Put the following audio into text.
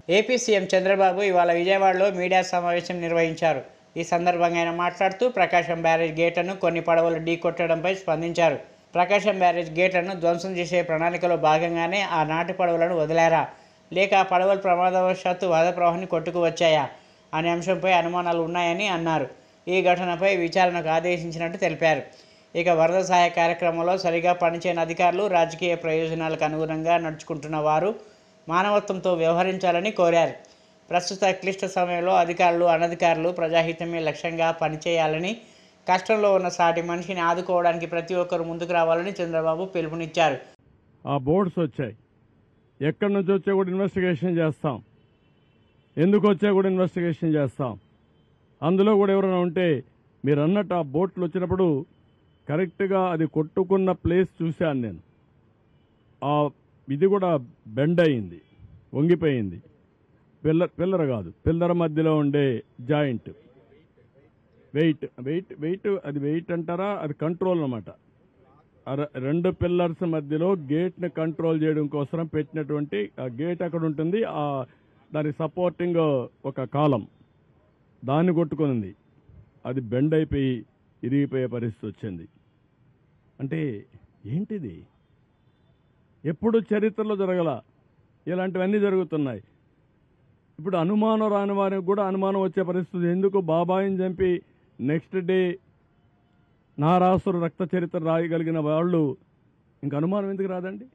AP CM Chandrababu ఇవాళ విజయవాడలో media సమావేశం నిర్వహించారు. ఈ సందర్భంగా ఆయన మాట్లాడుతూ ప్రకాశం బ్యారేజ్ గేట్లను కొన్ని పడవలు ఢీకొట్టడంపై స్పందించారు. ప్రకాశం బ్యారేజ్ గేట్లను ధ్వంసం చేసే ప్రణాళికలో భాగంగానే ఆ నాటి పడవలను వదిలారా, లేక ఆ పడవలు ప్రమాదవశాత్తు వరద ప్రవాహాన్ని కొట్టుకు వచ్చాయా అనే అంశంపై అనుమానాలు ఉన్నాయని అన్నారు. ఈ ఘటనపై విచారణకు ఆదేశించినట్టు తెలిపారు. ఇక వరద సహాయ కార్యక్రమంలో సరిగా పనిచేయని అధికారులు, రాజకీయ ప్రయోజనాలకు అనుగుణంగా నడుచుకుంటున్న వారు మానవత్వంతో వ్యవహరించాలని కోరారు. ప్రస్తుత క్లిష్ట సమయంలో అధికారులు, అనధికారులు ప్రజాహితమే లక్ష్యంగా పనిచేయాలని, కష్టంలో ఉన్న సాటి మనిషిని ఆదుకోవడానికి ప్రతి ఒక్కరూ ముందుకు రావాలని చంద్రబాబు పిలుపునిచ్చారు. ఆ బోర్డ్స్ వచ్చాయి, ఎక్కడి నుంచి వచ్చా కూడా ఇన్వెస్టిగేషన్ చేస్తాం, ఎందుకు వచ్చా కూడా ఇన్వెస్టిగేషన్ చేస్తాం. అందులో కూడా ఎవరైనా ఉంటే మీరు అన్నట్టు ఆ బోట్లు వచ్చినప్పుడు కరెక్ట్గా అది కొట్టుకున్న ప్లేస్ చూశాను నేను. ఇది కూడా బెండ్ అయింది, వంగిపోయింది. పిల్లర్ కాదు, పిల్లర్ మధ్యలో ఉండే జాయింట్ వెయిట్ అది వెయిట్ అంటారా, అది కంట్రోల్ అన్నమాట. రెండు పిల్లర్స్ మధ్యలో గేట్ని కంట్రోల్ చేయడం కోసం పెట్టినటువంటి ఆ గేట్ అక్కడ ఉంటుంది. దాని సపోర్టింగ్ ఒక కాలం దాన్ని కొట్టుకుంది. అది బెండ్ అయిపోయి ఇరిగిపోయే పరిస్థితి వచ్చింది. అంటే ఏంటిది? ఎప్పుడు చరిత్రలో జరగల ఇలాంటివన్నీ జరుగుతున్నాయి. ఇప్పుడు అనుమానం రాని వారికి కూడా అనుమానం వచ్చే పరిస్థితి. ఎందుకు బాబాయిని చంపి నెక్స్ట్ డే నారాసురు రక్త చరిత్ర రాయగలిగిన వాళ్ళు ఇంక అనుమానం ఎందుకు రాదండి?